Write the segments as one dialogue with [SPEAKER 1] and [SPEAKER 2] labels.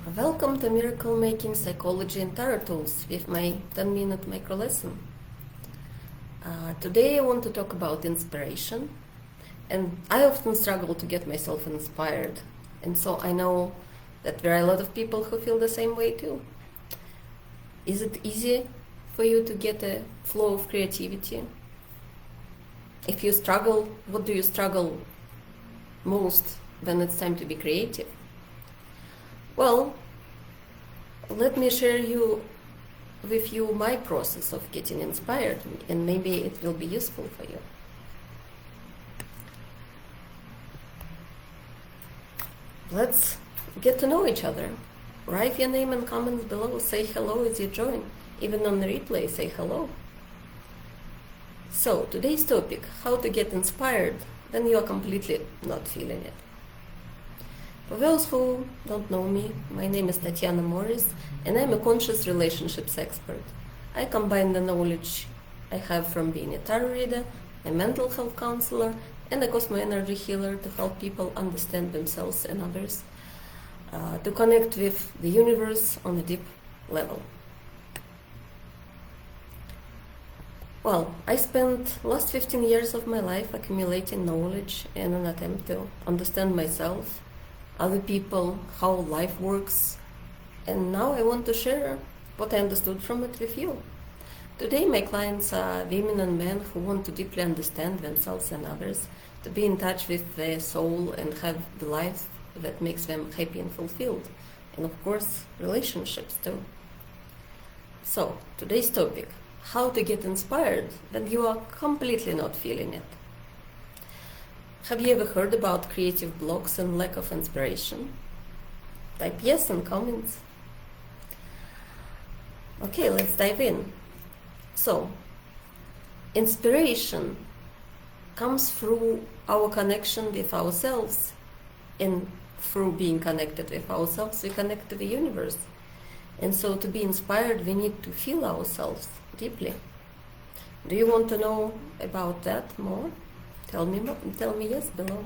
[SPEAKER 1] Welcome to Miracle Making Psychology and Tarot Tools with my 10-minute micro lesson. Today I want to talk about inspiration, and I often struggle to get myself inspired, and so I know that there are a lot of people who feel the same way too. Is it easy for you to get a flow of creativity? If you struggle, what do you struggle most when it's time to be creative? Well, let me share with you my process of getting inspired, and maybe it will be useful for you. Let's get to know each other. Write your name and comments below. Say hello as you join. Even on the replay, say hello. So, today's topic, how to get inspired when you are completely not feeling it. For those who don't know me, my name is Tatiana Morris, and I'm a conscious relationships expert. I combine the knowledge I have from being a tarot reader, a mental health counselor, and a cosmo-energy healer to help people understand themselves and others, to connect with the universe on a deep level. Well, I spent last 15 years of my life accumulating knowledge in an attempt to understand myself, other people, how life works, and now I want to share what I understood from it with you. Today my clients are women and men who want to deeply understand themselves and others, to be in touch with their soul and have the life that makes them happy and fulfilled, and of course relationships too. So, today's topic, how to get inspired when you are completely not feeling it. Have you ever heard about creative blocks and lack of inspiration? Type yes in comments. Okay, let's dive in. So, inspiration comes through our connection with ourselves, and through being connected with ourselves, we connect to the universe. And so to be inspired, we need to feel ourselves deeply. Do you want to know about that more? Tell me yes below.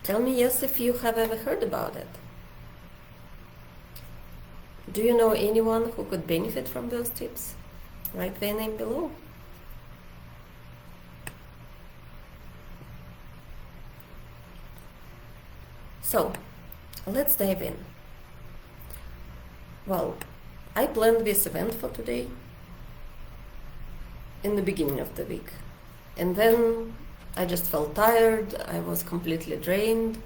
[SPEAKER 1] Tell me yes if you have ever heard about it. Do you know anyone who could benefit from those tips? Write their name below. So, let's dive in. Well, I planned this event for today in the beginning of the week. And then I just felt tired, I was completely drained,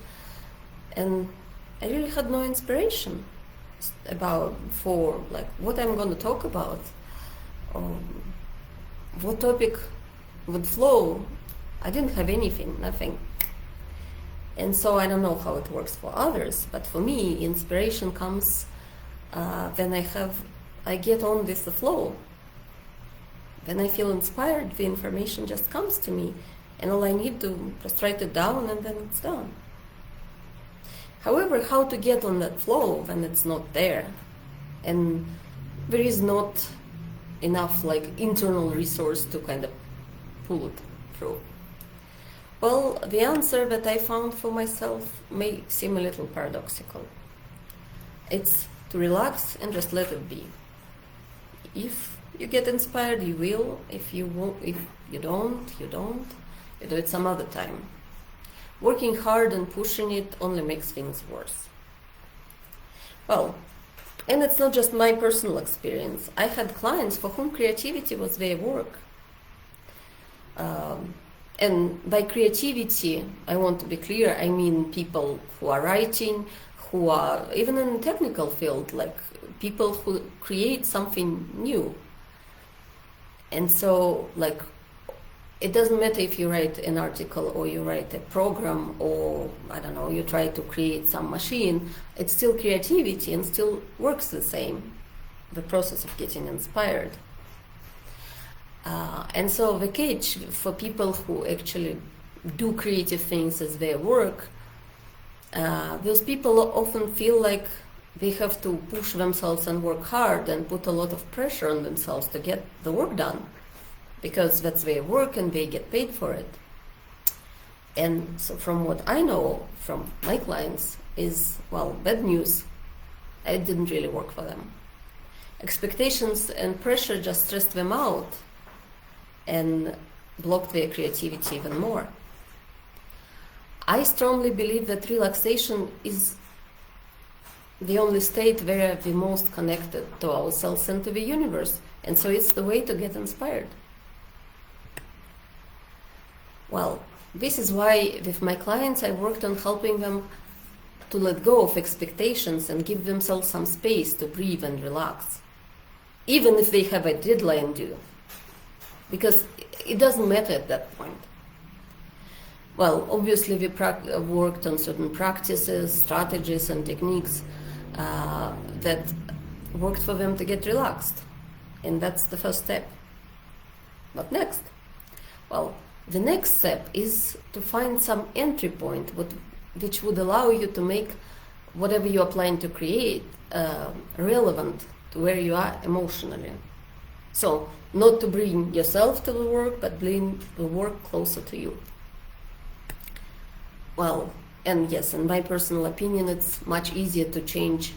[SPEAKER 1] and I really had no inspiration for what I'm going to talk about, what topic would flow. I didn't have nothing. And so I don't know how it works for others, but for me, inspiration comes when I get on with the flow. When I feel inspired, the information just comes to me, and all I need to just write it down and then it's done. However, how to get on that flow when it's not there, and there is not enough internal resource to kind of pull it through? Well, the answer that I found for myself may seem a little paradoxical. It's to relax and just let it be. If you get inspired, you will. If you don't, you don't. You do it some other time. Working hard and pushing it only makes things worse. Well, and it's not just my personal experience. I had clients for whom creativity was their work. And by creativity, I want to be clear, I mean people who are writing, who are even in the technical field, like people who create something new. And so, it doesn't matter if you write an article or you write a program or, I don't know, you try to create some machine, it's still creativity and still works the same, the process of getting inspired. And so the catch for people who actually do creative things as their work, those people often feel like they have to push themselves and work hard and put a lot of pressure on themselves to get the work done, because that's their work and they get paid for it. And so from what I know from my clients is, well, bad news. It didn't really work for them. Expectations and pressure just stressed them out and blocked their creativity even more. I strongly believe that relaxation is the only state where we're most connected to ourselves and to the universe, and so it's the way to get inspired. Well, this is why with my clients I worked on helping them to let go of expectations and give themselves some space to breathe and relax, even if they have a deadline due, because it doesn't matter at that point. Well, obviously we worked on certain practices, strategies and techniques that worked for them to get relaxed, and that's the first step. What next? Well, the next step is to find some entry point which would allow you to make whatever you are planning to create relevant to where you are emotionally. So, not to bring yourself to the work, but bring the work closer to you. Well, and yes, in my personal opinion, it's much easier to change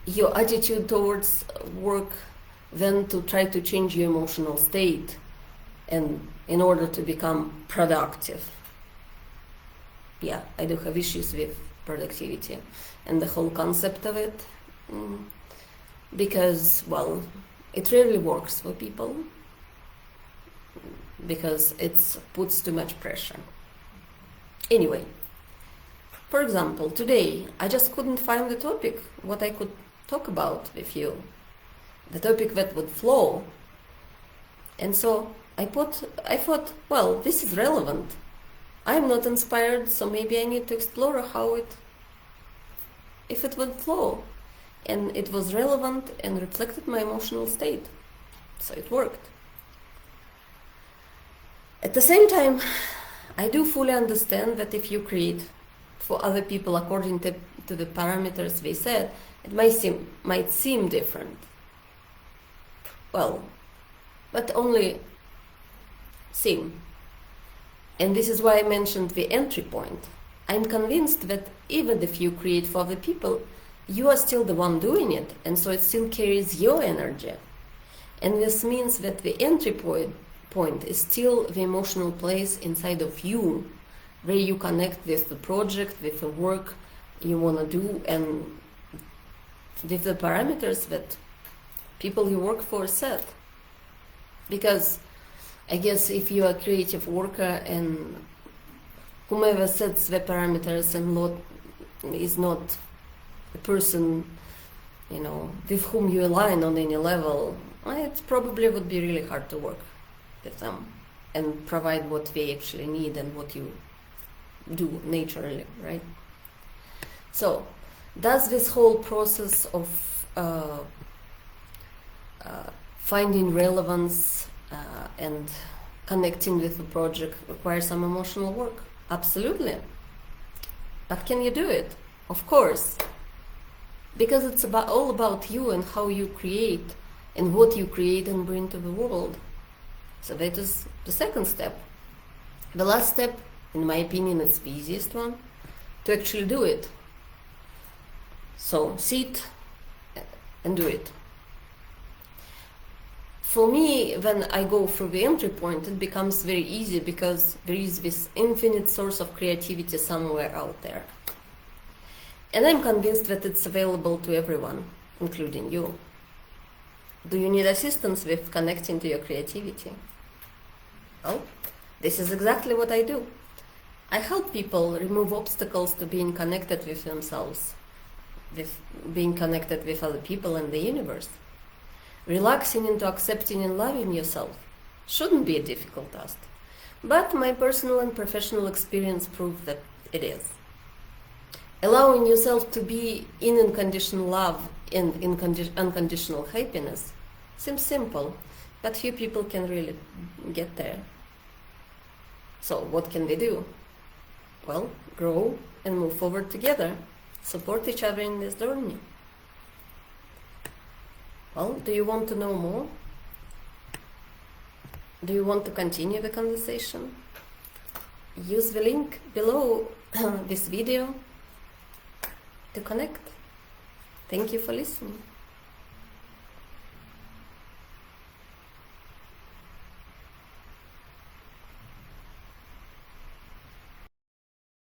[SPEAKER 1] your attitude towards work than to try to change your emotional state and in order to become productive. Yeah, I do have issues with productivity and the whole concept of it because, well, it rarely works for people because it puts too much pressure. Anyway, for example, today I just couldn't find the topic what I could talk about with you, the topic that would flow, and so I thought, well, this is relevant. I'm not inspired, so maybe I need to explore if it would flow. And it was relevant and reflected my emotional state. So it worked. At the same time, I do fully understand that if you create for other people according to the parameters they set, it might seem different. Well, but only seem. And this is why I mentioned the entry point. I'm convinced that even if you create for other people, you are still the one doing it, and so it still carries your energy. And this means that the entry point is still the emotional place inside of you, where you connect with the project, with the work you want to do, and with the parameters that people you work for set. Because I guess if you are a creative worker and whomever sets the parameters and is not the person, with whom you align on any level, it probably would be really hard to work with them and provide what they actually need and what you do naturally, right? So, does this whole process of finding relevance and connecting with the project require some emotional work? Absolutely. But can you do it? Of course. Because it's all about you and how you create and what you create and bring to the world. So that is the second step. The last step, in my opinion, it's the easiest one, to actually do it. So sit and do it. For me, when I go through the entry point, it becomes very easy because there is this infinite source of creativity somewhere out there. And I'm convinced that it's available to everyone, including you. Do you need assistance with connecting to your creativity? Well, this is exactly what I do. I help people remove obstacles to being connected with themselves, with being connected with other people and the universe. Relaxing into accepting and loving yourself shouldn't be a difficult task, but my personal and professional experience proves that it is. Allowing yourself to be in unconditional love and unconditional happiness seems simple, but few people can really get there. So what can we do? Well, grow and move forward together, support each other in this journey. Well, do you want to know more? Do you want to continue the conversation? Use the link below this video to connect. Thank you for listening.